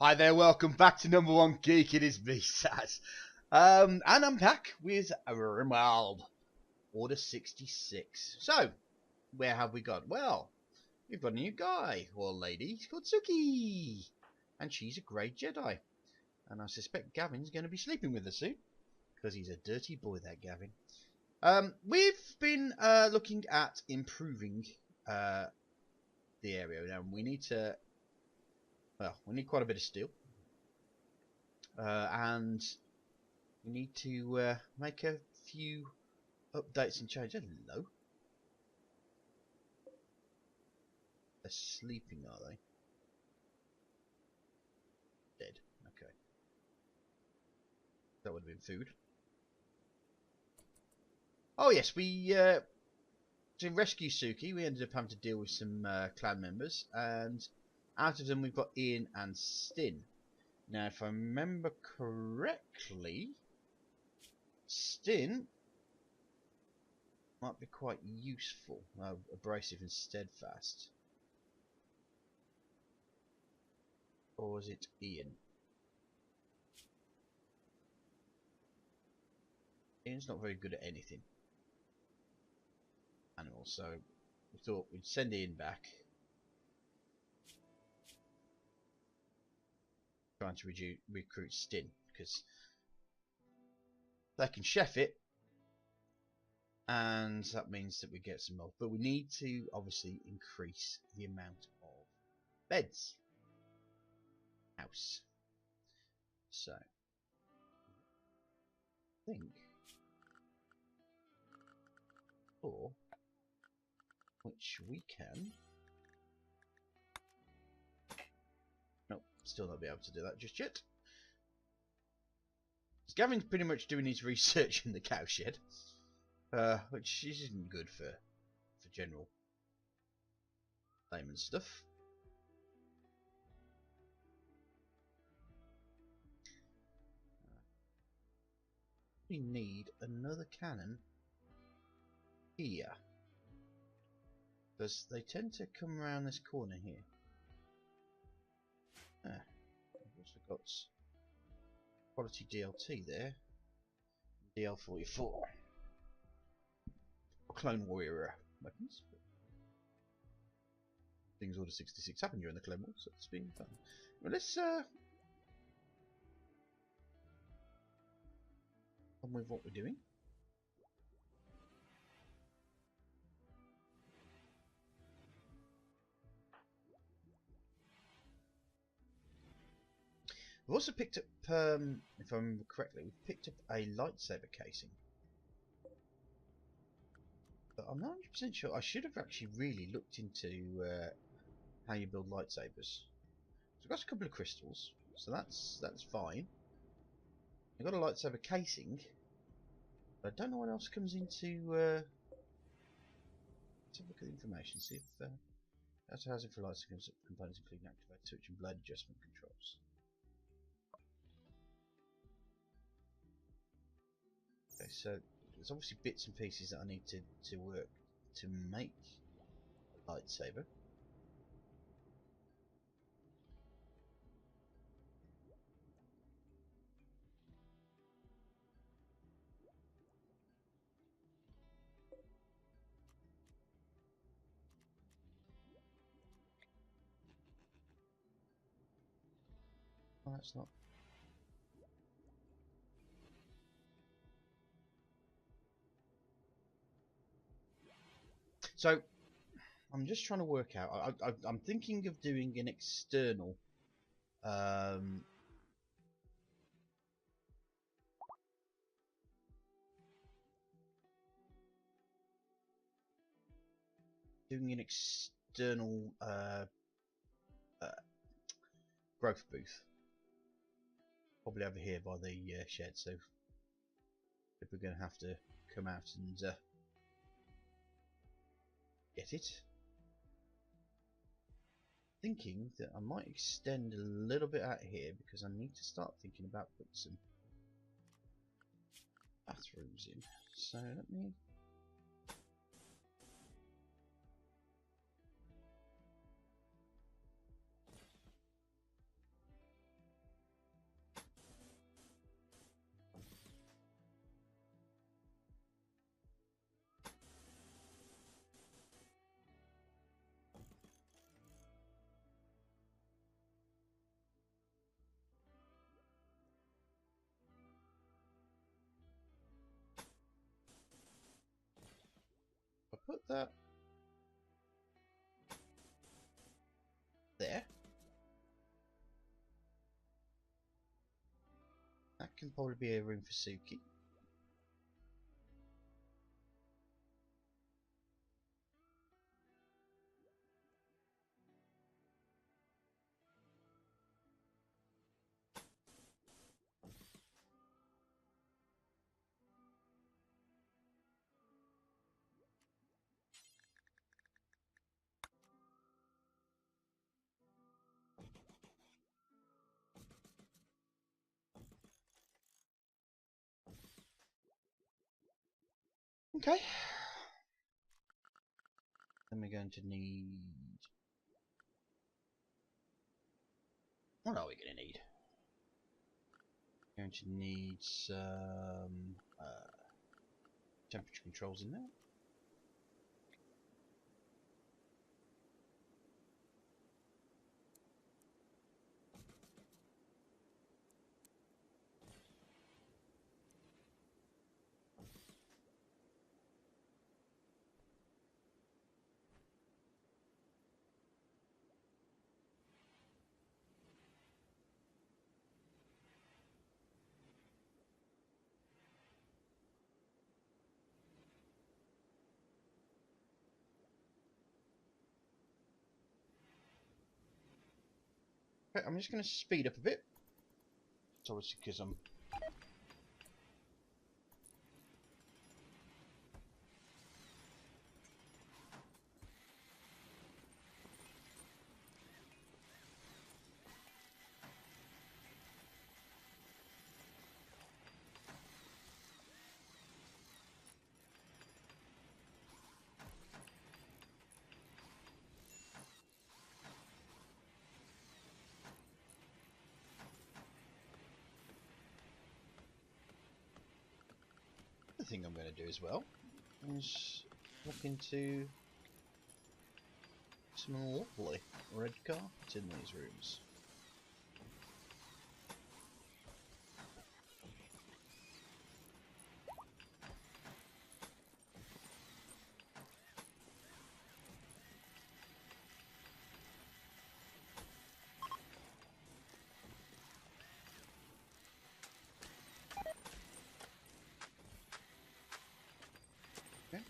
Hi there, welcome back to Number One Geek. It is me, Saz. And I'm back with RimWorld, Order 66. So, where have we got? Well, we've got a new guy, or lady, called Suki. And she's a great Jedi. And I suspect Gavin's going to be sleeping with her soon. Because he's a dirty boy, that Gavin. We've been looking at improving the area. Now, we need to... Well, we need quite a bit of steel. And we need to make a few updates and changes. Hello. They're sleeping, are they? Dead. Okay. That would have been food. Oh yes, we to rescue Suki, we ended up having to deal with some clan members, and out of them we've got Ian and Stin. Now, if I remember correctly, Stin might be quite useful. Abrasive and steadfast. Or was it Ian? Ian's not very good at anything. Animals, so we thought we'd send Ian back. Trying to recruit Stin, because they can chef it, and that means that we get some more. But we need to obviously increase the amount of beds. House. So, I think, or which we can. Nope, still not be able to do that just yet. Gavin's pretty much doing his research in the cow shed, which isn't good for general layman stuff. We need another cannon here, because they tend to come around this corner here. We've also got quality DLT there, DL44, Clone Warrior weapons. Things Order 66 happened during the Clone Wars, so it's been fun. Well, let's on with what we're doing. We've also picked up, if I remember correctly, we've picked up a lightsaber casing. But I'm not 100% sure. I should have actually really looked into how you build lightsabers. So I've got a couple of crystals, so that's fine. I've got a lightsaber casing, but I don't know what else comes into. Let's have a look at the information. See if that's housing for lightsaber components, including activated switch and blade adjustment controls. Okay, so there's obviously bits and pieces that I need to work to make a lightsaber. Oh, that's not. So I'm just trying to work out. I'm thinking of doing an external. Doing an external growth booth, probably over here by the shed. So if we're going to have to come out and get it. Thinking that I might extend a little bit out here because I need to start thinking about putting some bathrooms in. So let me. that there. That can probably be a room for Suki. Okay. Then we're going to need... What are we going to need? We're going to need some temperature controls in there. Okay, I'm just going to speed up a bit. It's obviously because I'm... The thing I'm going to do as well is look into some lovely red carpet in these rooms. Okay.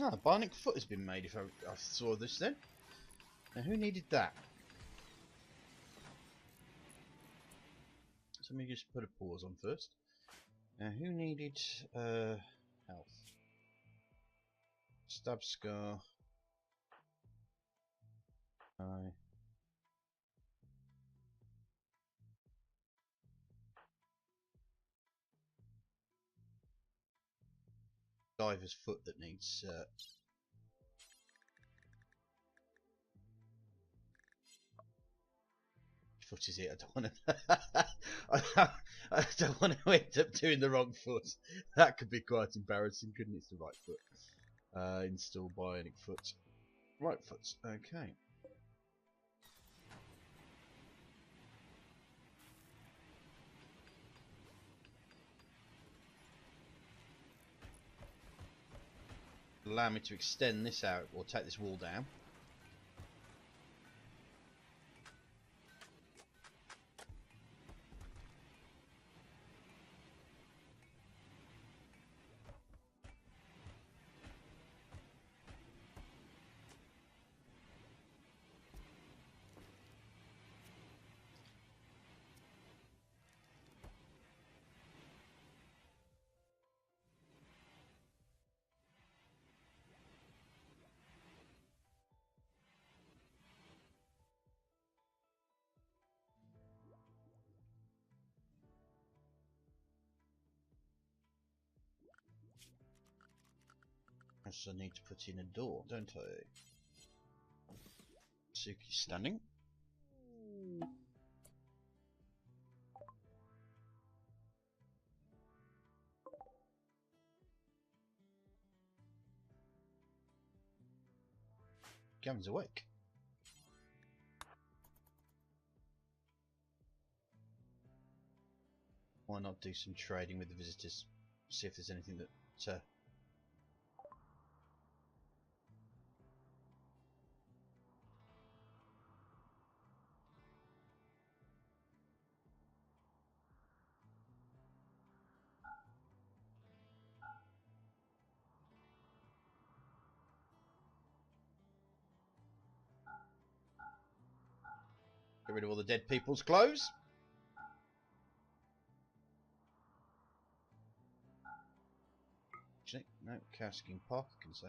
Ah, a bionic foot has been made if I saw this then. Now who needed that? So let me just put a pause on first. Now who needed health? Stab scar. Aye. Diver's foot that needs foot is it? I don't want to. I don't want to end up doing the wrong foot. That could be quite embarrassing, couldn't it? It's the right foot. Install bionic foot. Right foot. Okay. Allow me to extend this out or take this wall down. So I need to put in a door, don't I? Suki's standing. Gavin's awake. Why not do some trading with the visitors? See if there's anything that get rid of all the dead people's clothes. Actually, no, Cowskin Park I can say.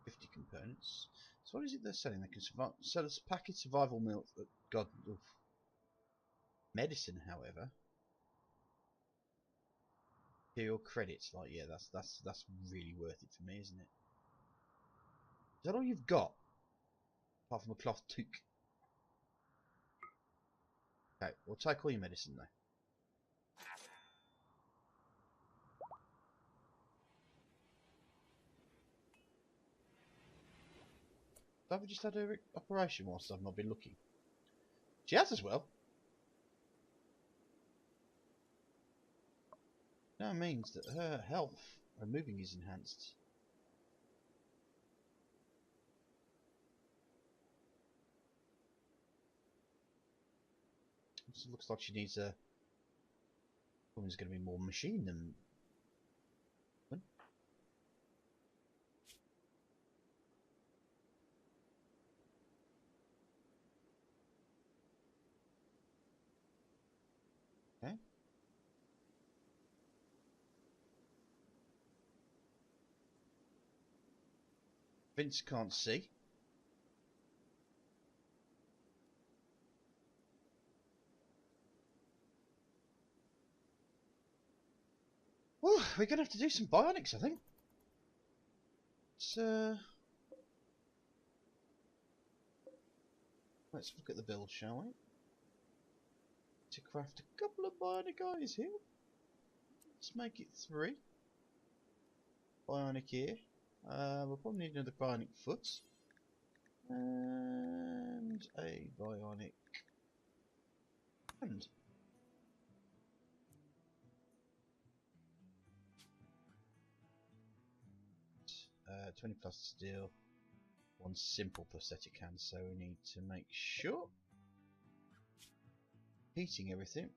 50 components. So what is it they're selling? They can sell us packet survival milk. God, oof. Medicine, however. Imperial credits, like yeah, that's really worth it for me, isn't it? Is that all you've got? Apart from a cloth toque. Okay, we'll take all your medicine though. Have we just had an operation whilst I've not been looking? She has as well. Now means that her health and moving is enhanced. It looks like she needs a. Woman's going to be more machine than. Okay. Vince can't see. Well, we're going to have to do some bionics, I think. Let's look at the build, shall we? To craft a couple of bionic eyes here. Let's make it 3. Bionic ear. We'll probably need another bionic foot. And a bionic hand. 20 plus steel. 1 simple prosthetic hand, so we need to make sure. Heating everything.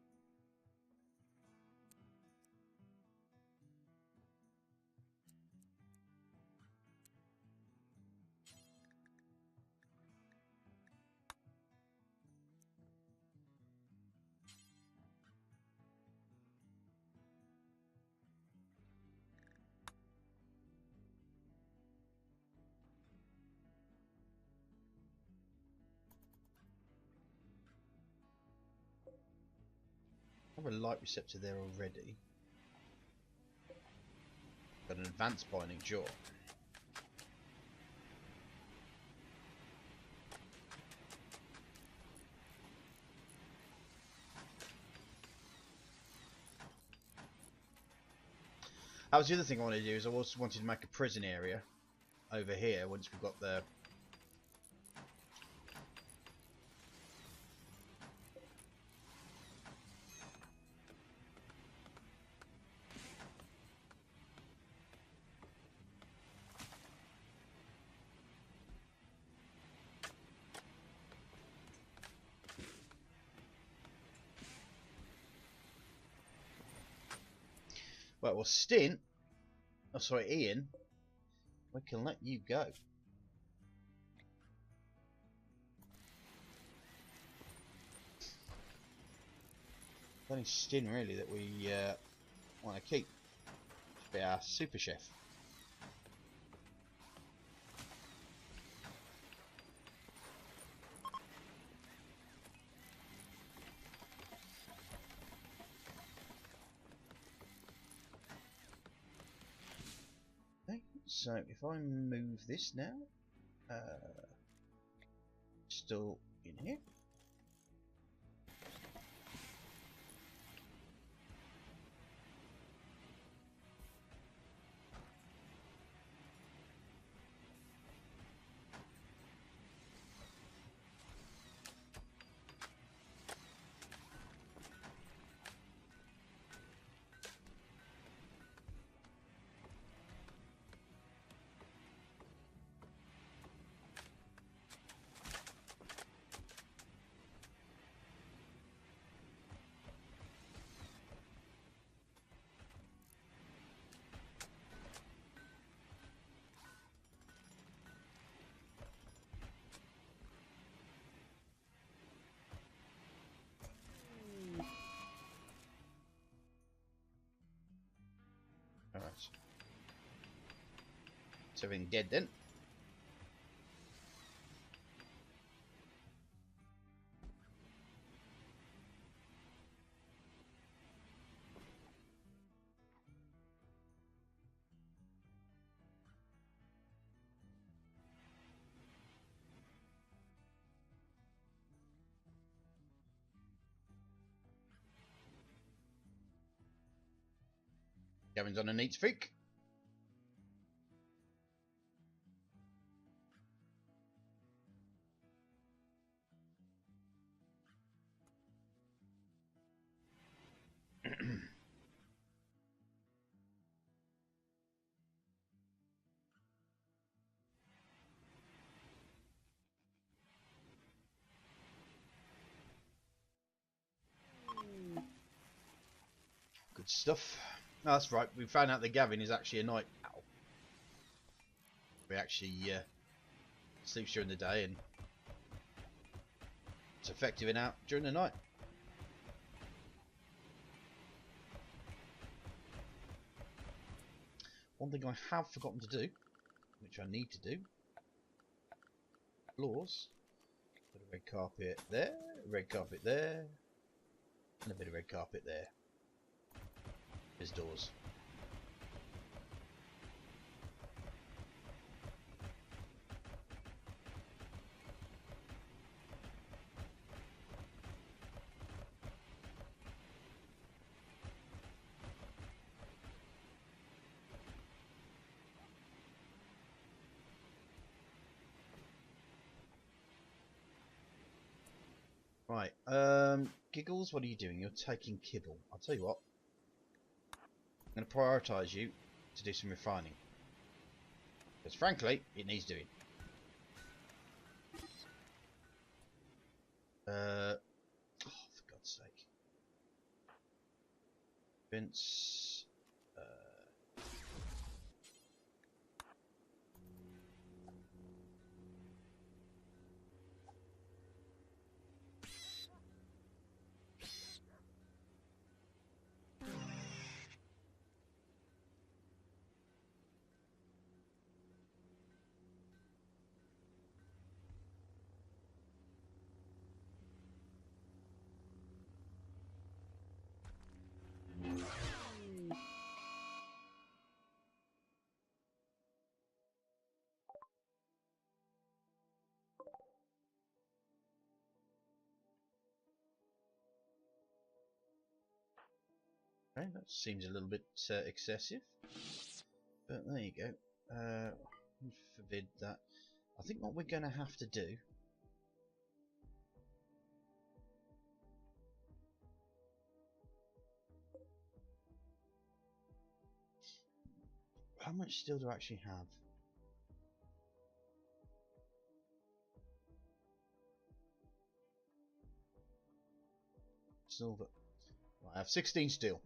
I have a light receptor there already. Got an advanced bionic jaw. That was the other thing I wanted to do, is I also wanted to make a prison area over here once we've got the well, Stint, oh sorry, Ian, we can let you go. It's only Stin really that we want to keep. Should be our super chef. So if I move this now, still in here. Alright. Is everything dead then? Gavin's on a neat streak. Good stuff. Oh, that's right. We found out that Gavin is actually a night owl. He actually sleeps during the day and it's effective and out during the night. One thing I have forgotten to do, which I need to do, floors. Put a red carpet there, red carpet there, and a bit of red carpet there. There's doors. Right, Giggles, what are you doing? You're taking kibble. I'll tell you what. I'm going to prioritise you to do some refining. Because frankly, it needs doing. Oh, for God's sake. Vince. Okay, that seems a little bit excessive. But there you go. Forbid that. I think what we're going to have to do. How much steel do I actually have? Silver. Right, I have 16 steel.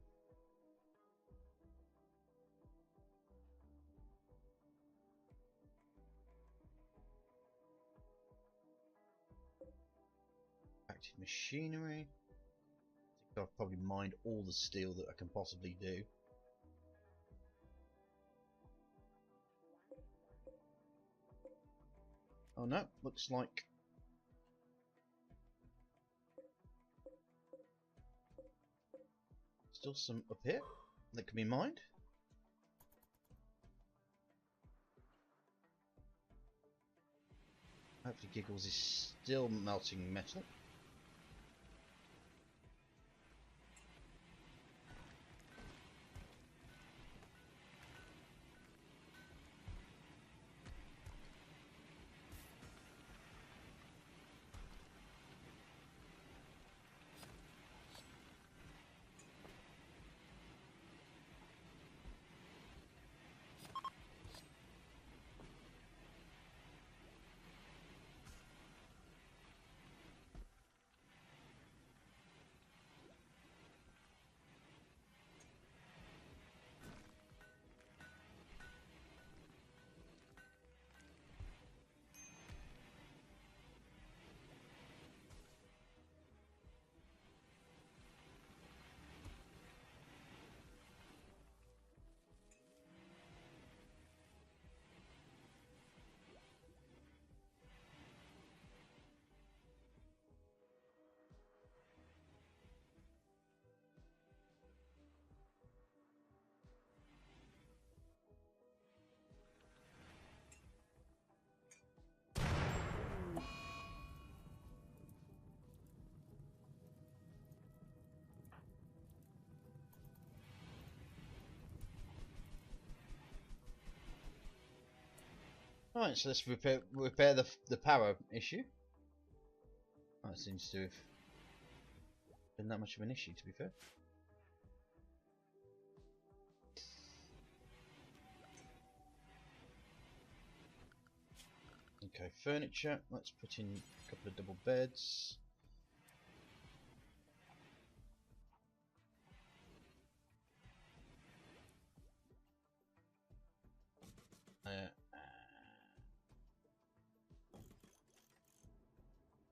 Active machinery. I think I've probably mined all the steel that I can possibly do. Oh no, looks like still some up here that can be mined. Hopefully Giggles is still melting metal. Right, so let's repair the power issue. That seems to have been that much of an issue, to be fair. Okay, furniture. Let's put in a couple of double beds.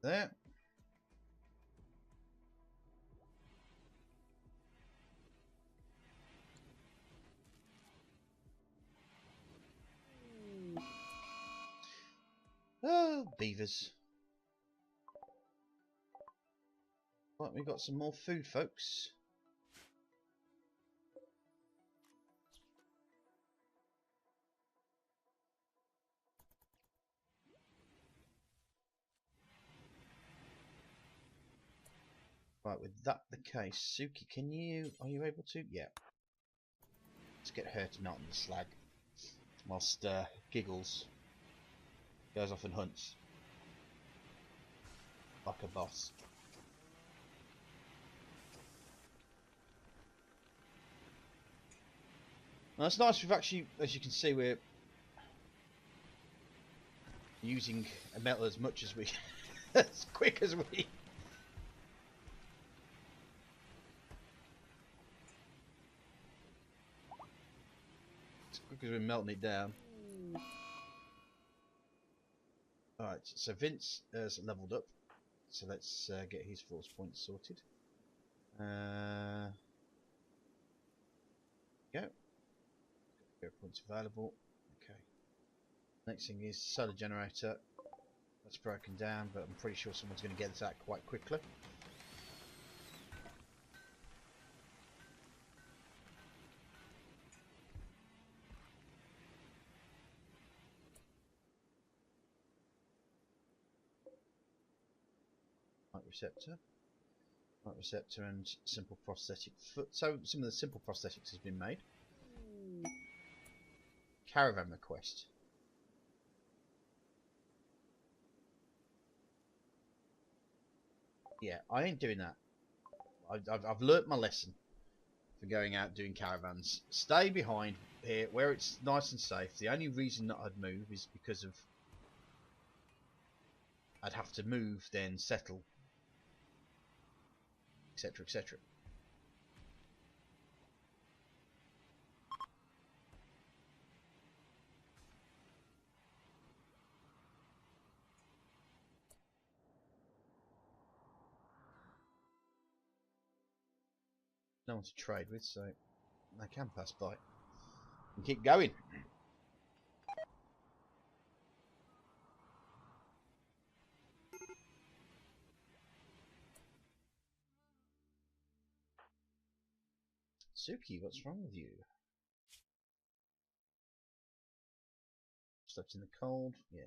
There. Oh, beavers. Right, we've got some more food, folks. Right, with that the case, Suki, are you able to? Yeah. Let's get her to melt in the slag. Whilst Giggles goes off and hunts. Like a boss. Now it's nice we've actually, as you can see, we're using a metal as much as we as quick as we we're melting it down. Alright, so Vince has leveled up, so let's get his force points sorted. Go. Points available. Okay. Next thing is solar generator. That's broken down, but I'm pretty sure someone's going to get this out quite quickly. Light receptor and simple prosthetic foot. So some of the simple prosthetics has been made. Caravan request. Yeah, I ain't doing that. I've learnt my lesson for going out doing caravans. Stay behind here where it's nice and safe. The only reason that I'd move is because of I'd have to move, then settle, etc., etc. No one to trade with, so they can pass by and keep going. Suki, what's wrong with you? Slept in the cold? Yeah.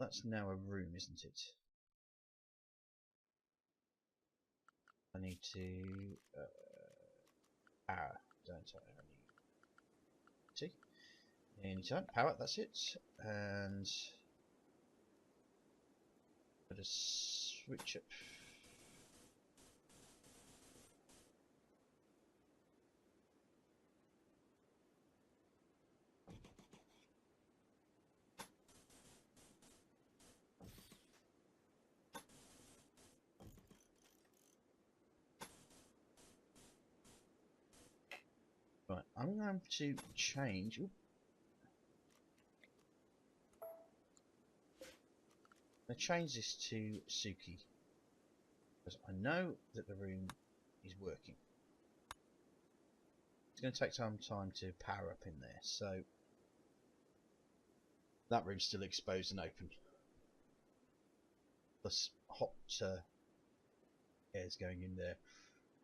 That's now a room, isn't it? I need to power, don't I? See? Anytime, power, that's it. And put a switch up. Right, I'm going to change. I'm going to change this to Suki because I know that the room is working. It's going to take some time to power up in there, so that room's still exposed and open. Plus hot air's going in there,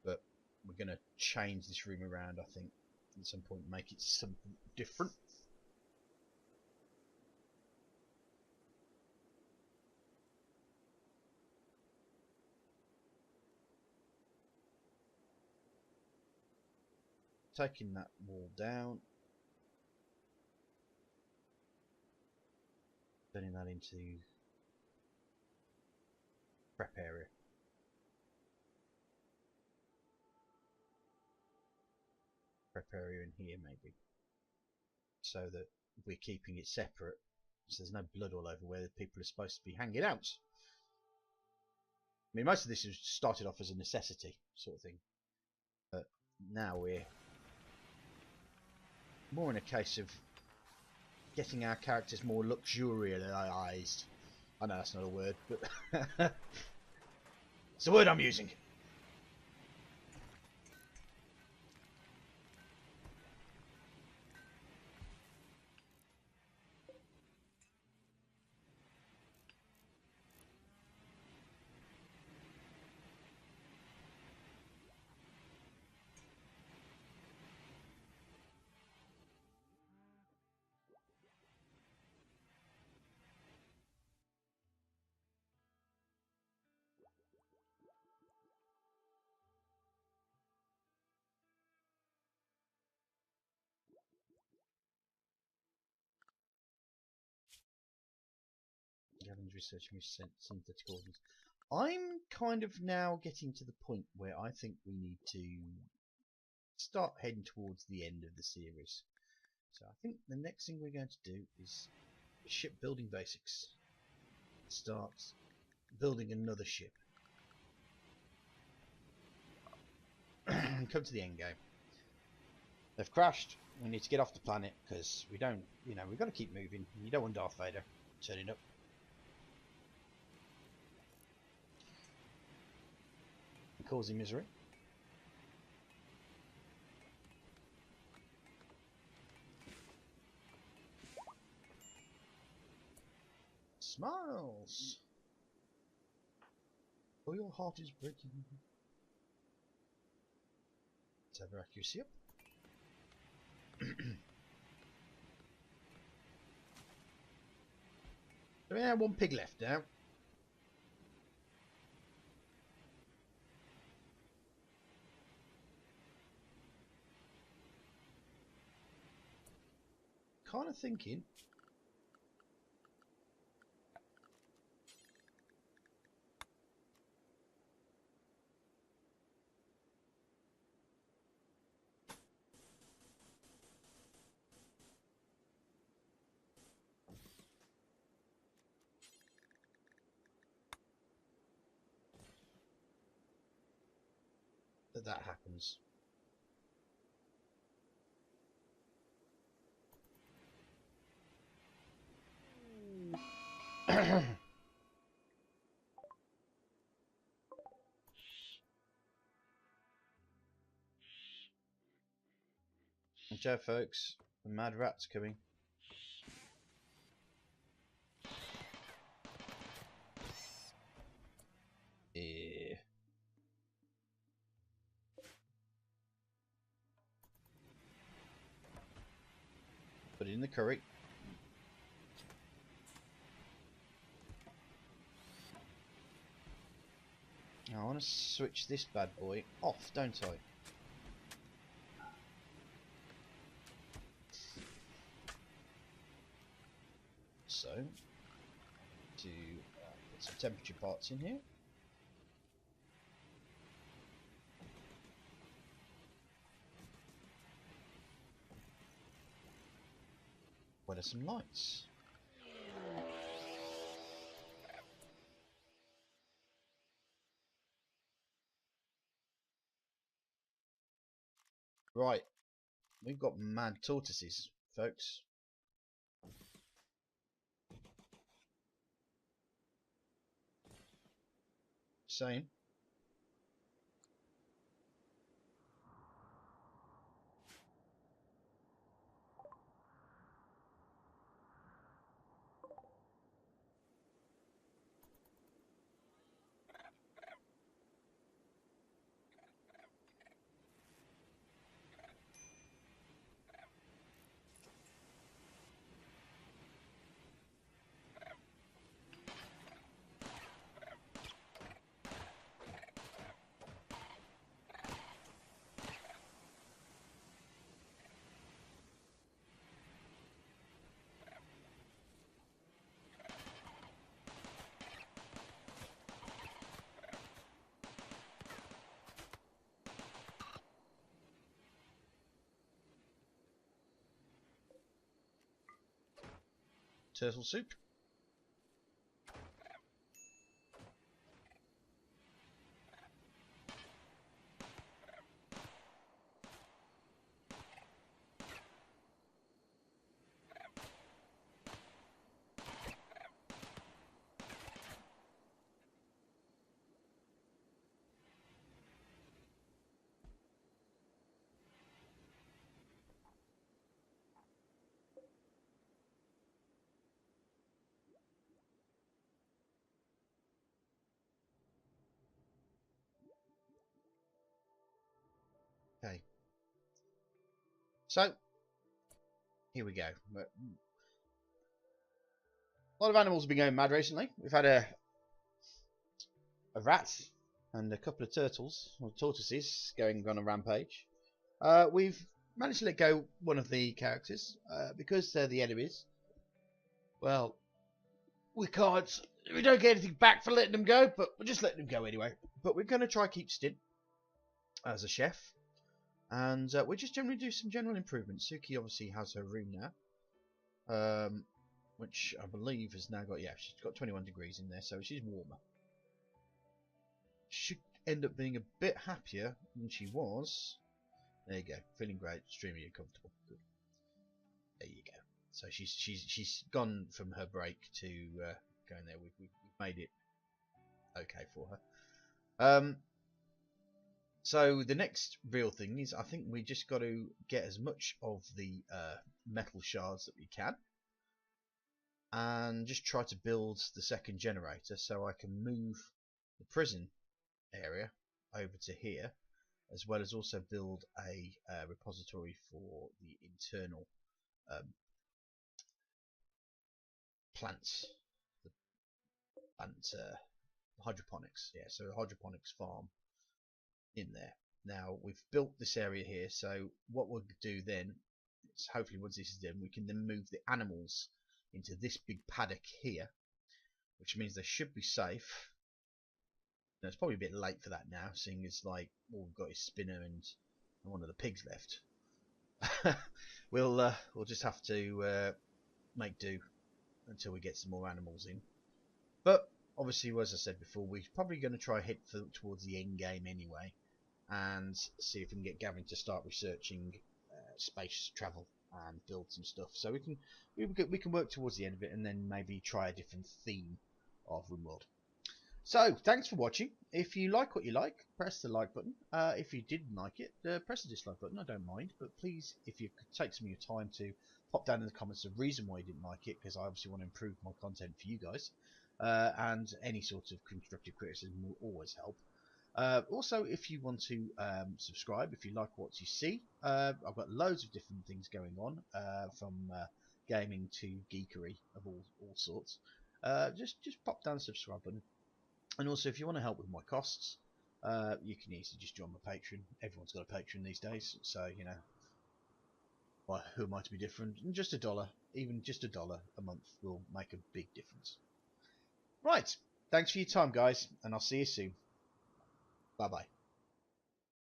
but we're going to change this room around, I think, at some point, make it something different. Taking that wall down, turning that into prep area. Prep area in here maybe, so that we're keeping it separate, so there's no blood all over where the people are supposed to be hanging out. I mean, most of this was started off as a necessity sort of thing, but now we're more in a case of getting our characters more luxurialized. I know that's not a word, but it's the word I'm using. Gavin's researching synthetic organs. I'm kind of now getting to the point where I think we need to start heading towards the end of the series. So I think the next thing we're going to do is shipbuilding basics. Start building another ship. And come to the end game. They've crashed. We need to get off the planet because we don't, we've got to keep moving. You don't want Darth Vader turning up. And causing misery. Smiles. Oh, your heart is breaking. Let's have our accuracy up. So we have one pig left now. Kind of thinking that happens. Watch out, folks. The mad rat's coming. Yeah. Put it in the curry. Now I want to switch this bad boy off, don't I? So, to put some temperature parts in here. What are some lights? Right, we've got mad tortoises, folks. Same. Turtle soup. Okay. So, here we go. A lot of animals have been going mad recently. We've had a rat and a couple of turtles, or tortoises, going on a rampage. We've managed to let go one of the characters because they're the enemies. Well, we can't. We don't get anything back for letting them go, but we're just letting them go anyway. But we're going to try keep Stint as a chef, and we're just generally do some general improvements. Suki obviously has her room now, which I believe has now got, yeah, she's got 21 degrees in there, so she's warmer. Should end up being a bit happier than she was. There you go, feeling great, extremely comfortable. Good. There you go. So she's gone from her break to going there. We've made it okay for her. So the next real thing is, I think we just got to get as much of the metal shards that we can, and just try to build the second generator so I can move the prison area over to here, as well as also build a repository for the internal plants, the plant hydroponics. Yeah, so a hydroponics farm in there. Now we've built this area here, so what we'll do then is, hopefully once this is done, we can then move the animals into this big paddock here, which means they should be safe. Now, it's probably a bit late for that now, seeing as like all we've got is Spinner and one of the pigs left. we'll just have to make do until we get some more animals in. But obviously, as I said before, we're probably going to try hit towards the end game anyway, and see if we can get Gavin to start researching space travel and build some stuff, so we can work towards the end of it, and then maybe try a different theme of RimWorld. So thanks for watching. If you like what you like, press the like button. If you didn't like it, press the dislike button. I don't mind, but please, if you could take some of your time to pop down in the comments the reason why you didn't like it, because I obviously want to improve my content for you guys, and any sort of constructive criticism will always help. Also, if you want to subscribe, if you like what you see, I've got loads of different things going on, from gaming to geekery of all sorts. Just pop down the subscribe button. And also, if you want to help with my costs, You can easily just join my Patreon. Everyone's got a Patreon these days, so you know, well, who am I to be different? And just $1, even just $1 a month will make a big difference. Right, thanks for your time, guys, and I'll see you soon. Bye bye.